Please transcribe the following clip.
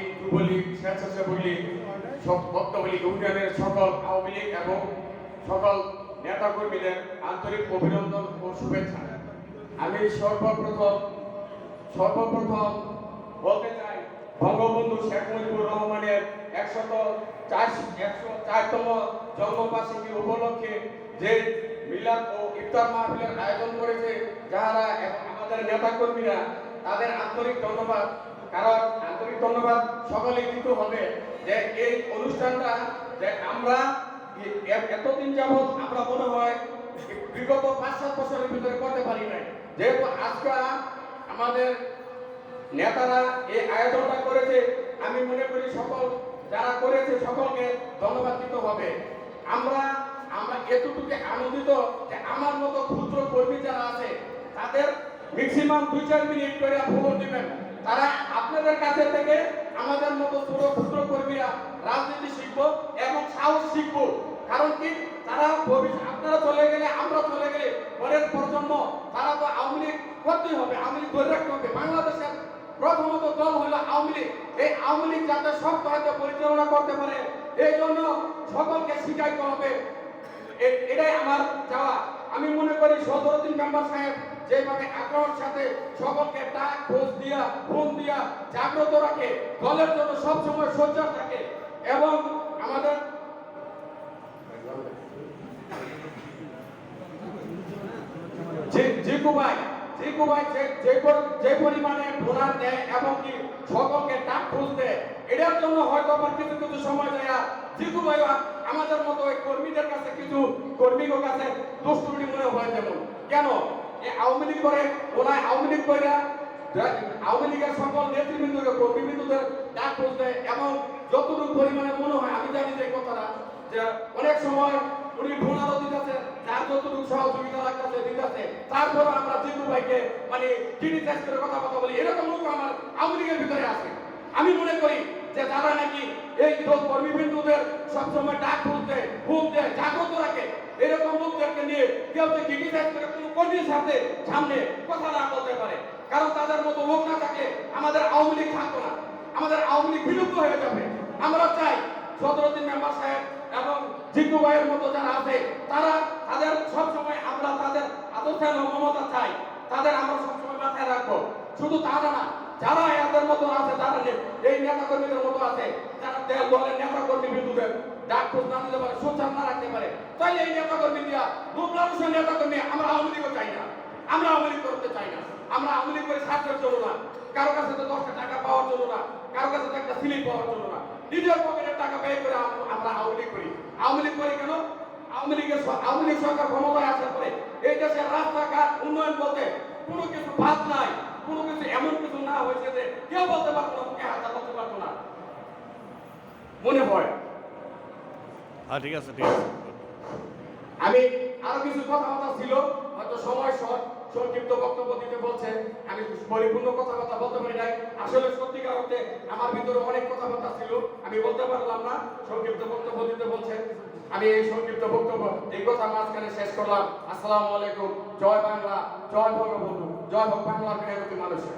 লীগ, যুবলীগ, স্বেচ্ছাসেবক লীগ, বক্তব্য লীগ ইউনিয়নের সকল আওয়ামী লীগ এবং সকল নেতাকর্মীদের আন্তরিক অভিনন্দন ও শুভেচ্ছা। আমি সর্বপ্রথম বলতে চাই, বঙ্গবন্ধু শেখ মুজিবুর রহমানের 104তম জন্মবার্ষিকী উপলক্ষে যে মিলাদ ও ইফতার মাহফিলের আয়োজন করেছে যারা এবং আমাদের নেতাকর্মীরা, তাদের আন্তরিক ধন্যবাদ। কারণ আন্তরিক ধন্যবাদ সকলেই দিতে হবে যে এই অনুষ্ঠানটা যে আমরা এতদিন যাবৎ আমরা মনে হয় বিগত 5-7 বছরের ভিতরে করতে পারি নাই। যেহেতু আজকে আমাদের নেতারা এই আয়োজনটা করেছে, আমি মনে করি সকল যারা করেছে সকলকে ধন্যবাদ দিতে হবে। আমরা এতটুকু আনন্দিত যে আমার মতো ক্ষুদ্র কর্মী যারা আছে তাদের ম্যাক্সিমাম 2-4 মিনিট করে ফোন দিবেন। তারা আপনাদের কাছে থেকে আমাদের মতো ছোট ক্ষুদ্র কর্মীরা রাজনীতি শিখবো এবং সাহস শিখবো। কারণ কি, তারা আপনারা চলে গেলে, আমরা চলে গেলে পরের প্রজন্ম তারা তো আওয়ামী লীগ করতেই হবে, আওয়ামী লীগ ধরে রাখতে হবে। বাংলাদেশের প্রথমত দল হলো আওয়ামী লীগ। এই আওয়ামী লীগ যাতে সব কাজে পরিচালনা করতে পারে এই জন্য সকলকে শিখাইতে হবে, এটাই আমার চাওয়া। আমি মনে করি সদরুদ্দিন মেম্বার সাহেব যেভাবে আগ্রহের সাথে সকলকে ডাক খোঁজ দিয়া ফোন দিয়া জাগ্রত রাখে, দলের জন্য সবসময় সজ্জা থাকে এবং আমাদের যে পরিমাণে ডোনার দেয় এবং কি সকলকে ডাক খোঁজ দেয়, এটার জন্য হয়তো আবার কিছু কিছু সময় যায় জিকু ভাই আমাদের মতো ওই কর্মীদের কাছে, কিছু কর্মীর কাছে দুষ্টুমি মনে হয়। যেমন কেন আওয়ামী লীগ করে ওনায় আওয়ামী লীগ করে আওয়ামী লীগের সকল নেতৃবৃন্দকে কর্মীবৃন্দদের ডাক খোঁজ দেয় এবং যতটুকু পরিমাণে মনে হয়, আমি জানি যে কথাটা যে অনেক সময় উনি ডোনারও দিতেছে, যার যতটুকু সহযোগিতা লাগতেছে দিতেছে, তারপরে আমরা জিতু ভাইকে মানে ক্রিটিসাইজ করে কথা বলি, এরকম লোক আমার আওয়ামী লীগের ভিতরে আছে। আমি মনে করি যে যারা নাকি এই কর্মীবৃন্দদের সবসময় ডাক খুলতে ঘুম দেয়, জাগ্রত রাখে, এরকম লোকদেরকে নিয়ে কেউ যে ক্রিটিসাইজ করে কোনো কর্মীর সাথে সামনে কথা না বলতে পারে। কারণ তাদের মতো লোক না থাকলে আমাদের আওয়ামী লীগ থাকতো না, আমাদের আওয়ামী লীগ বিলুপ্ত হয়ে যাবে। আমরা চাই সদরুদ্দিন মেম্বার সাহেব এবং জিতু ভাইয়ের মতো যারা আছে তাদের সবসময় আমরা তাদের আদর্শ মমতা চাই, তাদের আমরা সবসময় মাথায় রাখবো। শুধু তারা না, যারা এদের মতো আছে, যারা এই নেতা কর্মীদের মতো আছে, যারা দলের নেতা কর্মী বিন্দুদের ডাক খোঁজ না দিতে পারে, সোচ্চার না রাখতে পারে, তাহলে এই নেতা কর্মী দিয়া দুর্বল নেতা কর্মী আমরা আওয়ামী লীগও চাই না, আমরা আওয়ামী লীগ করতে চাই না। আমরা আওয়ামী লীগ করে স্বার্থের জন্য না, কারো কাছে তো 10টা টাকা পাওয়ার জন্য না, কারো কাছে তো একটা স্লিপ পাওয়ার জন্য না, নিজের পকেটের টাকা ব্যয় করে আমরা আওয়ামী লীগ করি। আওয়ামী লীগ করি কেন? আওয়ামী লীগ সরকার ক্ষমতায় আসার পরে এই দেশের রাস্তাঘাট উন্নয়ন বলতে কোনো কিছু বাদ নাই, কোনো কিছু এমন কিছু না হয়েছে যে কেউ বলতে পারতো না, মুখে হাত করতে পারতো না মনে হয়। ঠিক আছে, ঠিক আছে। আমি আরো কিছু কথাবার্তা ছিল, হয়তো সময় সংক্ষিপ্ত বক্তব্য দিতে বলছে, আমি পরিপূর্ণ কথাবার্তা বলতে পারি নাই। আসলে সত্যিকার অর্থে আমার ভিতরে অনেক কথাবার্তা ছিল, আমি বলতে পারলাম না, সংক্ষিপ্ত বক্তব্য দিতে বলছে। আমি এই সংক্ষিপ্ত বক্তব্য এই কথা মাঝখানে শেষ করলাম। আসসালামু আলাইকুম। জয় বাংলা, জয় বঙ্গবন্ধু, জয় হোক বাংলার মেহনতি মানুষের।